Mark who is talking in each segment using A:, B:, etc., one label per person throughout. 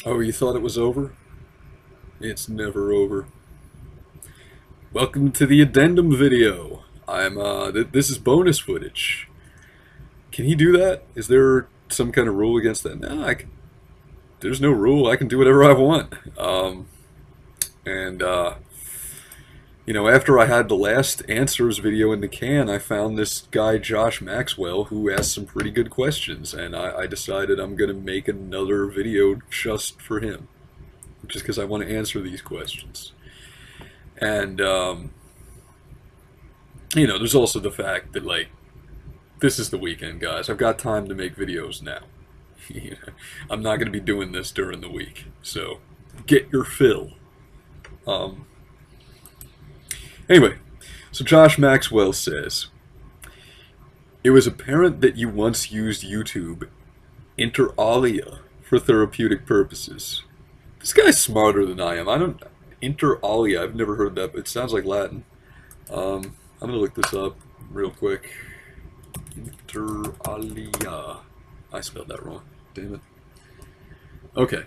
A: Oh, you thought it was over? It's never over. Welcome to the addendum video. This is bonus footage. Can he do that? Is there some kind of rule against that? No, there's no rule. I can do whatever I want. And, after I had the last answers video in the can, I found this guy, Josh Maxwell, who asked some pretty good questions, and I decided I'm going to make another video just for him. Just because I want to answer these questions. And, there's also the fact that, this is the weekend, guys. I've got time to make videos now. I'm not going to be doing this during the week. So, get your fill. Anyway, so Josh Maxwell says, it was apparent that you once used YouTube inter alia for therapeutic purposes. This guy's smarter than I am. Inter alia, I've never heard that, but it sounds like Latin. I'm going to look this up real quick. Inter alia. I spelled that wrong. Damn it. Okay.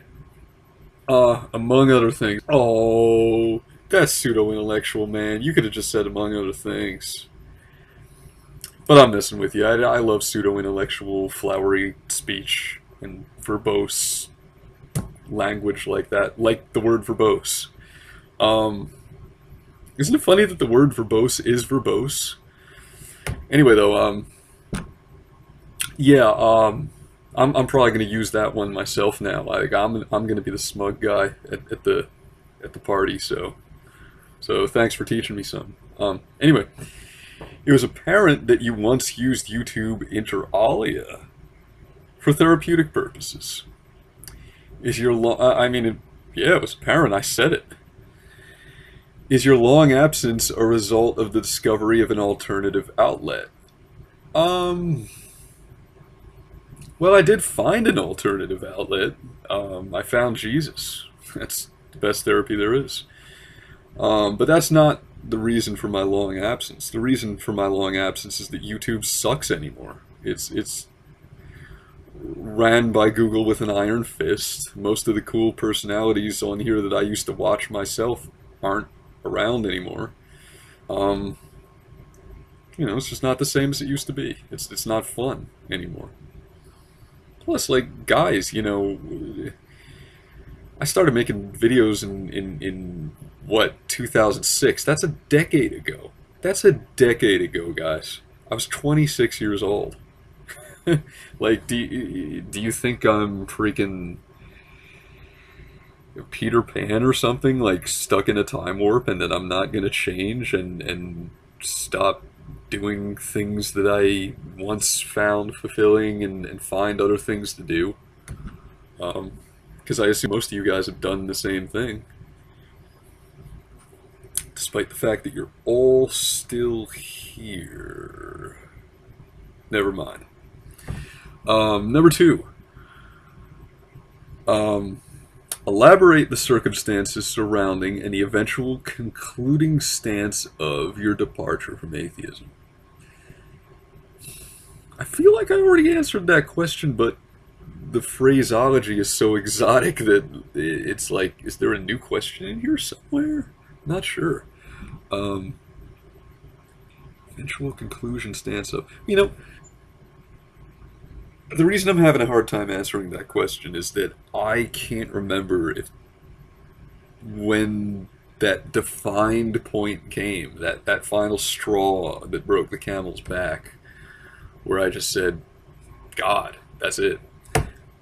A: Among other things. Oh, that's pseudo-intellectual, man. You could have just said among other things. But I'm messing with you. I love pseudo-intellectual, flowery speech and verbose language like that. Like the word verbose. Isn't it funny that the word verbose is verbose? Anyway, though, yeah, I'm probably going to use that one myself now. Like, I'm going to be the smug guy at the party. So thanks for teaching me some. Anyway, it was apparent that you once used YouTube inter alia for therapeutic purposes. Is your yeah, it was apparent. I said it. Is your long absence a result of the discovery of an alternative outlet? Well, I did find an alternative outlet. I found Jesus. That's the best therapy there is. But that's not the reason for my long absence. The reason for my long absence is that YouTube sucks anymore. It's ran by Google with an iron fist. Most of the cool personalities on here that I used to watch myself aren't around anymore. It's just not the same as it used to be. It's not fun anymore. Plus, like, guys, I started making videos in what, 2006? That's a decade ago. That's a decade ago, guys. I was 26 years old. Like, do you think I'm freaking Peter Pan or something, like stuck in a time warp, and that I'm not going to change and stop doing things that I once found fulfilling and find other things to do? Because I assume most of you guys have done the same thing, despite the fact that you're all still here. Never mind. Number two. Elaborate the circumstances surrounding and the eventual concluding stance of your departure from atheism. I feel like I already answered that question, but the phraseology is so exotic that it's like, is there a new question in here somewhere? Not sure. Eventual conclusion stance of... the reason I'm having a hard time answering that question is that I can't remember when that defined point came, that final straw that broke the camel's back, where I just said, God, that's it.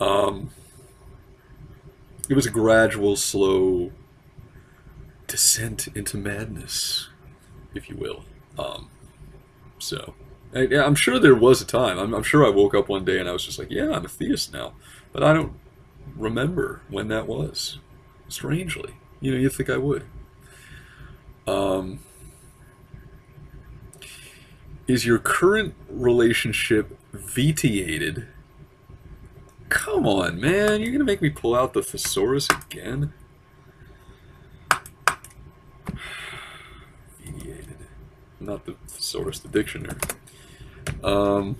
A: It was a gradual, slow descent into madness, if you will. I'm sure there was a time. I'm sure I woke up one day and I was just like, yeah, I'm a theist now. But I don't remember when that was. Strangely. You'd think I would. Is your current relationship vitiated? Come on, man. You're going to make me pull out the thesaurus again? Vitiated. Not the thesaurus, the dictionary. To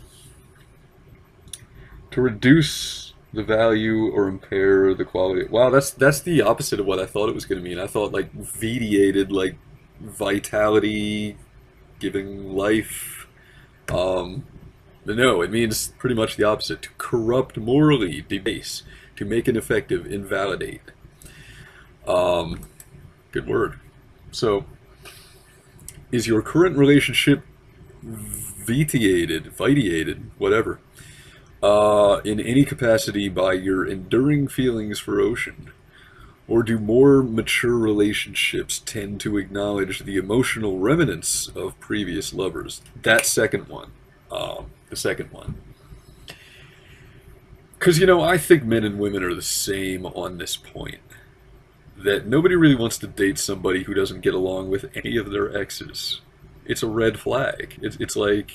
A: reduce The value or impair the quality. Wow, that's the opposite of what I thought it was going to mean. I thought like vitiated, like vitality, giving life. But no, it means pretty much the opposite. To corrupt morally, debase, to make ineffective, invalidate. Um, Good word. So, is your current relationship vitiated, whatever, in any capacity by your enduring feelings for Ocean? Or do more mature relationships tend to acknowledge the emotional remnants of previous lovers? That second one. The second one. Because, I think men and women are the same on this point. That nobody really wants to date somebody who doesn't get along with any of their exes. It's a red flag. It's like,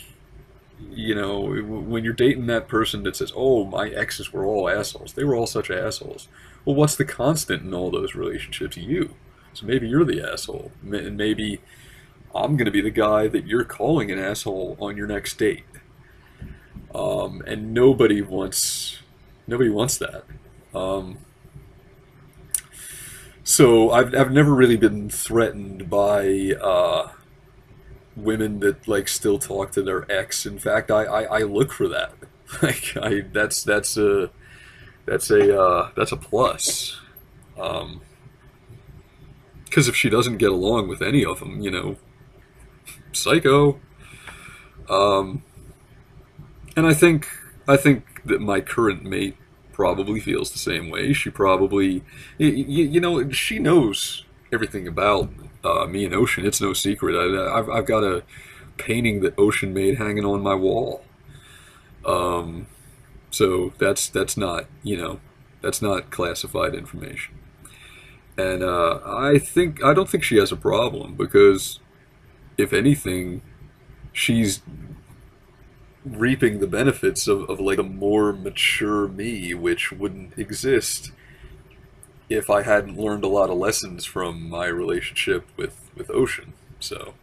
A: when you're dating that person that says, oh, my exes were all assholes. They were all such assholes. Well, what's the constant in all those relationships? You. So maybe you're the asshole. And maybe I'm going to be the guy that you're calling an asshole on your next date. And nobody wants that. So I've never really been threatened by women that like still talk to their ex. In fact, I look for that. Like that's a plus. Because if she doesn't get along with any of them, psycho. And I think that my current mate probably feels the same way. She probably, she knows everything about me and Ocean. It's no secret. I've got a painting that Ocean made hanging on my wall. So that's not classified information. And I don't think she has a problem because if anything, she's reaping the benefits of like a more mature me, which wouldn't exist if I hadn't learned a lot of lessons from my relationship with Ocean. So,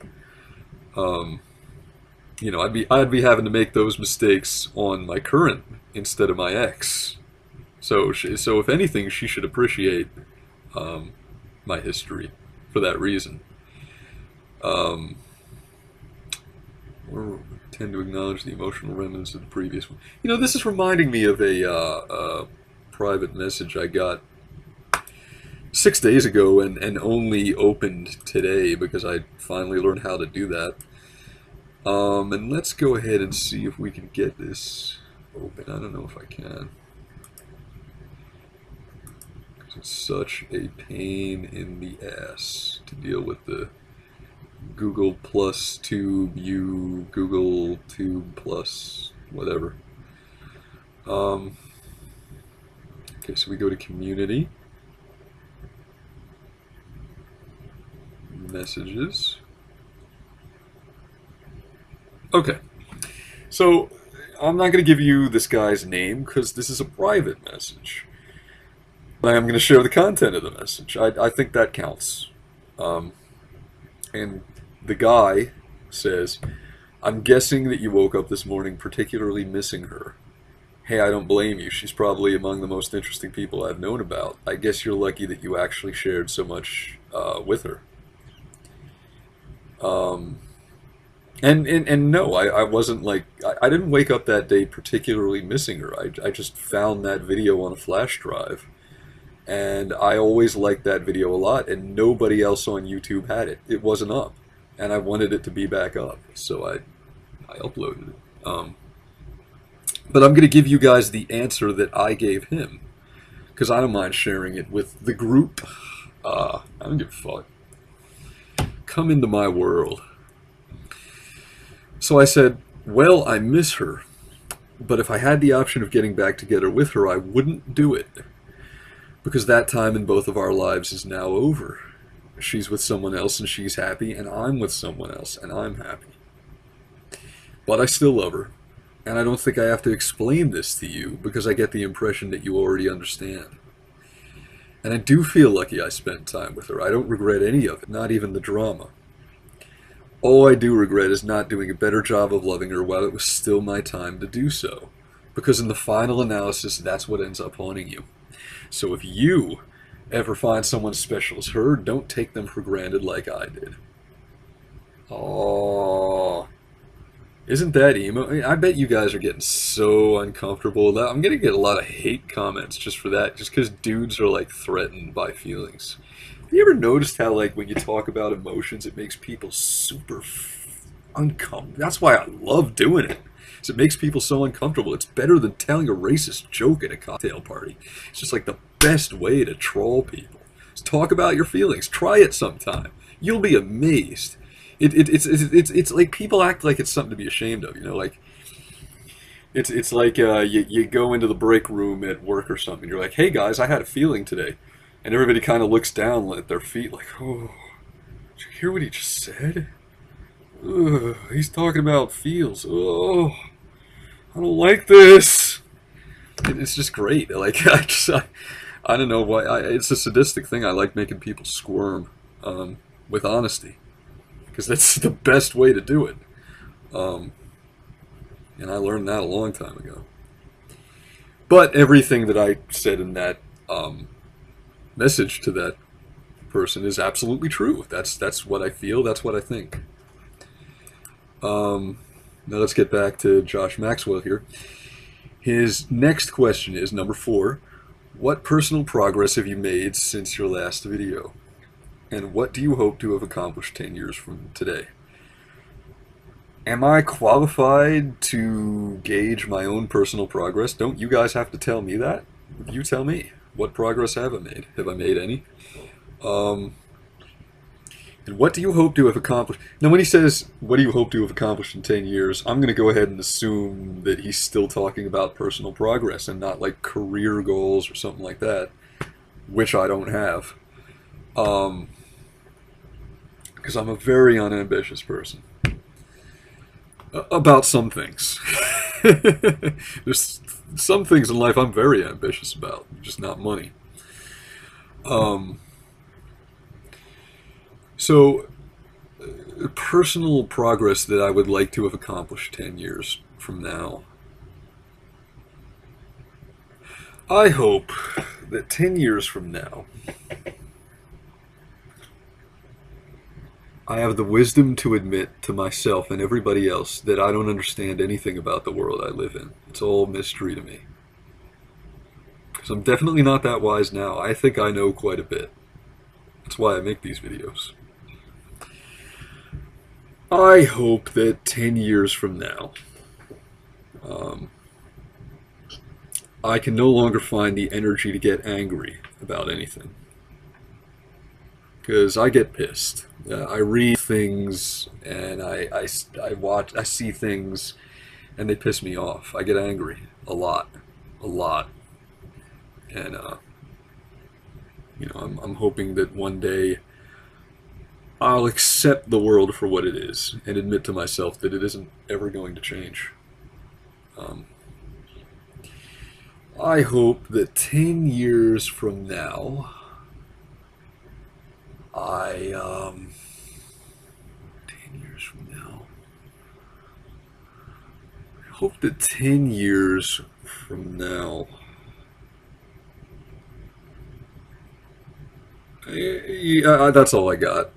A: I'd be having to make those mistakes on my current instead of my ex. So if anything, she should appreciate my history for that reason. Um, or tend to acknowledge the emotional remnants of the previous one. This is reminding me of a private message I got 6 days ago and only opened today because I finally learned how to do that. And let's go ahead and see if we can get this open. I don't know if I can. Because it's such a pain in the ass to deal with the Google Plus Tube, Google Tube Plus, whatever. Okay, so we go to Community, Messages. Okay, so I'm not going to give you this guy's name because this is a private message. But I am going to share the content of the message. I think that counts. And the guy says, I'm guessing that you woke up this morning particularly missing her. Hey, I don't blame you. She's probably among the most interesting people I've known about. I guess you're lucky that you actually shared so much with her. And no, I wasn't like, I didn't wake up that day particularly missing her. I just found that video on a flash drive. And I always liked that video a lot, and nobody else on YouTube had it. It wasn't up. And I wanted it to be back up, so I uploaded it. But I'm going to give you guys the answer that I gave him, because I don't mind sharing it with the group. I don't give a fuck. Come into my world. So I said, well, I miss her, but if I had the option of getting back together with her, I wouldn't do it, because that time in both of our lives is now over. She's with someone else and she's happy, and I'm with someone else and I'm happy. But I still love her, and I don't think I have to explain this to you because I get the impression that you already understand. And I do feel lucky I spent time with her. I don't regret any of it, not even the drama. All I do regret is not doing a better job of loving her while it was still my time to do so. Because in the final analysis, that's what ends up haunting you. So if you ever find someone special as her, don't take them for granted like I did. Oh, isn't that emo? I bet you guys are getting so uncomfortable. I'm gonna get a lot of hate comments just for that, just because dudes are like threatened by feelings. Have you ever noticed how, like, when you talk about emotions, it makes people super uncomfortable? That's why I love doing it. It makes people so uncomfortable. It's better than telling a racist joke at a cocktail party. It's just like the best way to troll people. Just talk about your feelings. Try it sometime. You'll be amazed. It's like people act like it's something to be ashamed of. You know, like it's like you go into the break room at work or something. You're like, hey guys, I had a feeling today, and everybody kind of looks down at their feet like, oh, did you hear what he just said? Ugh, he's talking about feels. Oh, I don't like this. It's just great. Like I don't know why. It's a sadistic thing. I like making people squirm with honesty, because that's the best way to do it. And I learned that a long time ago. But everything that I said in that message to that person is absolutely true. That's what I feel. That's what I think. Now let's get back to Josh Maxwell here. His next question is number 4. What personal progress have you made since your last video? And what do you hope to have accomplished 10 years from today? Am I qualified to gauge my own personal progress? Don't you guys have to tell me that? You tell me. What progress have I made? Have I made any? And what do you hope to have accomplished? Now, when he says, what do you hope to have accomplished in 10 years, I'm going to go ahead and assume that he's still talking about personal progress and not like career goals or something like that, which I don't have. Because I'm a very unambitious person. About some things. There's some things in life I'm very ambitious about, just not money. So, personal progress that I would like to have accomplished 10 years from now. I hope that 10 years from now, I have the wisdom to admit to myself and everybody else that I don't understand anything about the world I live in. It's all mystery to me. Because I'm definitely not that wise now. I think I know quite a bit. That's why I make these videos. I hope that 10 years from now, I can no longer find the energy to get angry about anything. Because I get pissed. I read things and I see things and they piss me off. I get angry a lot. And, you know, I'm hoping that one day I'll accept the world for what it is and admit to myself that it isn't ever going to change. I hope that 10 years from now, 10 years from now, I hope that 10 years from now, yeah, that's all I got.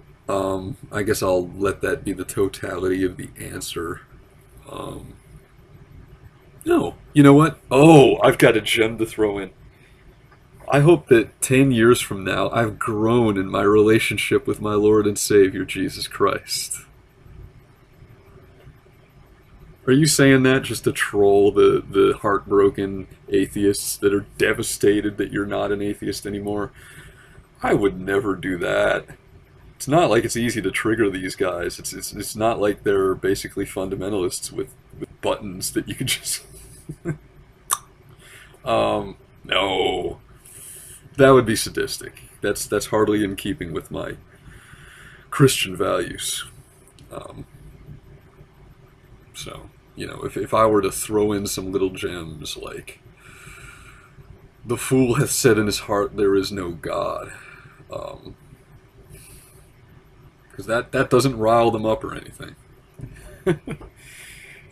A: I guess I'll let that be the totality of the answer. No, you know what? Oh, I've got a gem to throw in. I hope that 10 years from now, I've grown in my relationship with my Lord and Savior, Jesus Christ. Are you saying that just to troll the heartbroken atheists that are devastated that you're not an atheist anymore? I would never do that. It's not like it's easy to trigger these guys. It's not like they're basically fundamentalists with buttons that you can just... No. That would be sadistic. That's hardly in keeping with my Christian values. So, you know, if I were to throw in some little gems like, the fool hath said in his heart there is no God, because that doesn't rile them up or anything.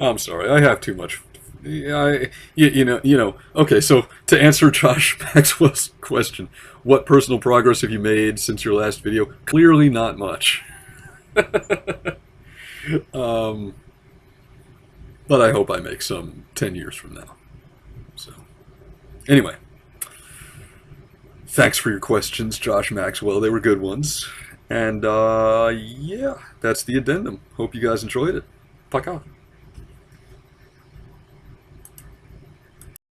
A: I'm sorry, I have too much Yeah, you know. Okay, so to answer Josh Maxwell's question, what personal progress have you made since your last video? Clearly, not much. um, but I hope I make some 10 years from now. So, anyway, thanks for your questions, Josh Maxwell. They were good ones. And yeah, that's the addendum. Hope you guys enjoyed it. Пока.